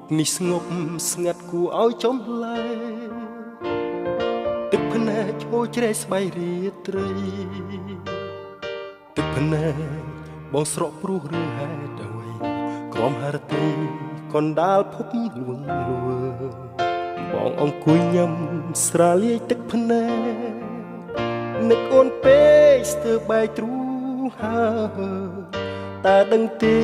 ប់នេះស្ងប់ស្ងាត់គួរឲ្យចំលែទឹកភ្នែកហូរជ្រែកស្បៃរាត្រីទឹកភ្នែកបងស្រក់ព្រោះរឿងហេតុអ្វីក្រំហារទីកណ្ដាលភពលួងលួបងអង្គុយញ៉ាំស្រាលាយទឹកភ្នែកនឹកអូនពេកស្ទើរបែកទ្រូងហើតើដឹងទេ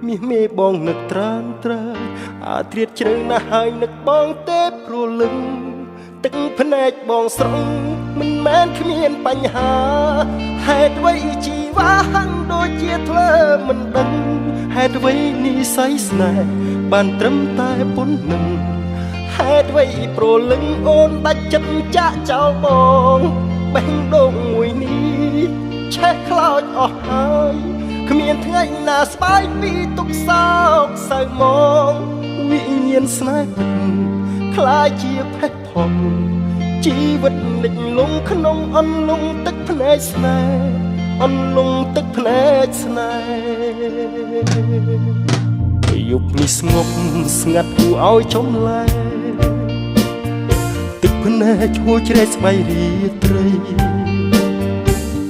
មាសមេបងនឹកត្រានត្រើយអាត្រៀតជ្រៅណាស់ហើយនឹកបងទេព្រលឹងទឹកភ្នែកបងស្រង់មិនមែនគ្មានបញ្ហាហេតុអ្វីជីវ៉ាហាំងដូចជាធ្វើមិនដឹងហេតុអ្វីនិស្ស័យស្នេហ៍បានត្រឹមតែប៉ុណ្្នឹងហេតុអ្វីព្រលឹងអូនដាច់ចិត្តចាក់ចោលបងបេះដូងមួយនេះឆេះខ្លោចអស់ហើយគ្មានថ្ងៃណាស្បាយពីទុកសោកសៅមកវិញ្ញាណស្នេហ៍ពិតខ្លាចជាផេះផុងជីវិតលិចលង់ក្នុងអន្លង់ទឹកភ្នែកស្នេហ៍អន្លង់ទឹកភ្នែកស្នេហ៍យប់នេះស្ងប់ស្ងាត់គួរឲ្យចំលែទឹកភ្នែកហូរជ្រែកស្បៃរាត្រី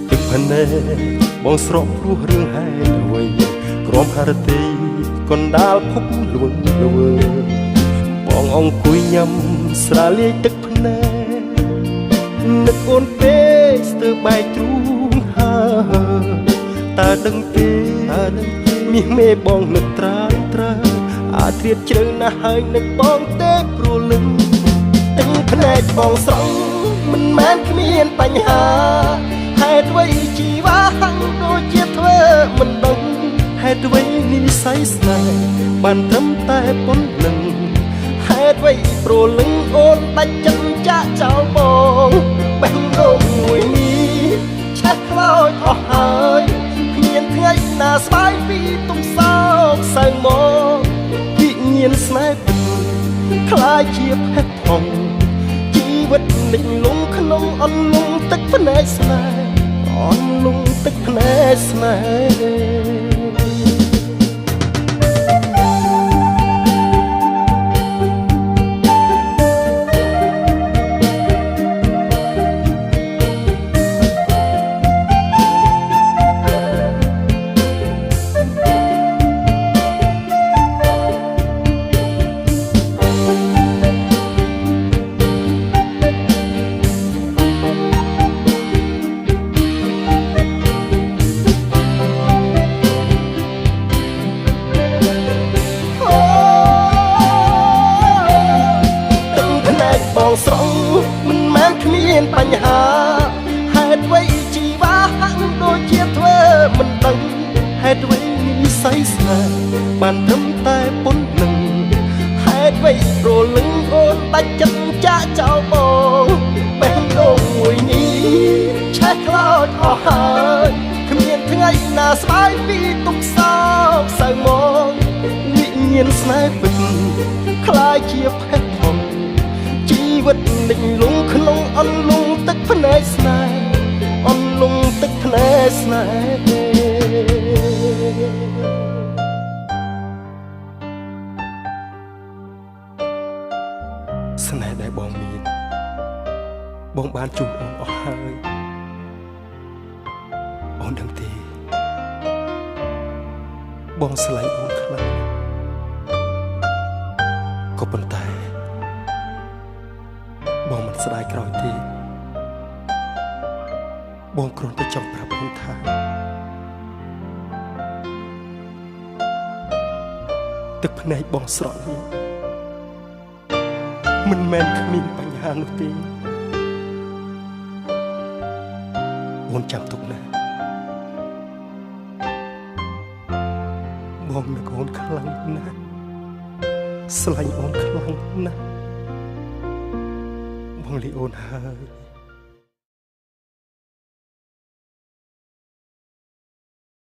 ទឹកភ្នែកបងស្រក់ព្រោះរឿងហេតុអ្វីក្រំហារទីកណ្ដាលភពលួងលួបងអង្គុយញ៉ាំស្រាលាយទឹកភ្នែកនឹកអូនពេកស្ទើរបែកទ្រូងហើតើដឹងទេមាសមេបងនឹកត្រានត្រើយអាត្រៀតជ្រៅណាស់ហើយនឹកបងទេព្រលឹងទឹកភ្នែកបងស្រង់មិនមែនគ្មានបញ្ហាហេតុអ្វីជីវ៉ាហាំងដូចជាធ្វើមិនដឹងហេតុអ្វីនិស្ស័យស្នេហ៍បានត្រឹមតែប៉ុណ្្នឹងហេតុអ្វីព្រលឹងអូនដាច់ចិត្តចាក់ចោលបងបេះដូងមួយនេះឆេះខ្លោចអស់ហើយគ្មានថ្ងៃណាស្បាយពីទុកសោកសៅមកវិញ្ញាណស្នេហ៍ពិតខ្លាចជាផេះផុងជីវិតលិចលង់ក្នុងអន្លង់ទឹកភ្នែកស្នេហ៍អន្លង់ទឹកភ្នែកស្នេហ៍ស្រង់មិនមែនគ្មានបញ្ហាហេតុអ្វីជីវ៉ាហាំងដូចជាធ្វើមិនដឹងហេតុអ្វីនិស្ស័យស្នេហ៍បានត្រឹមតែប៉ុណ្្នឹងហេតុអ្វីព្រលឹងអូនដាច់ចិត្តចាក់ចោលបងបេះដូងមួយនេះឆេះខ្លោចអស់ហើយគ្មានថ្ងៃណាស្បាយពីទុកសោកសៅមកវិញ្ញាណស្នេហ៍ពិតខ្លាចជាផេះផុងជីវិតលិចលង់ក្នុងអន្លង់ទឹកភ្នែកស្នេហ៍អន្លង់ទឹកភ្នែកស្នេហ៍ស្នេហ៍ដែលបងមានបងបានជួបអូនអស់ហើយអូនដឹងទេបងស្លាញ់អូនខ្លាំងក៏ប៉ុន្តែបងមិនស្ដាយក្រោយទេបងគ្រាន់តែចង់ប្រាប់អូនថាទឹកភ្នែកបងស្រក់នេះមិនមែនគ្មានបញ្ហានោះទេអូនចាំទុកណាបងនឹកអូនខ្លាំងណាស់ស្លាញ់អូនខ្លាំងណាស់បងលីអូនហើយ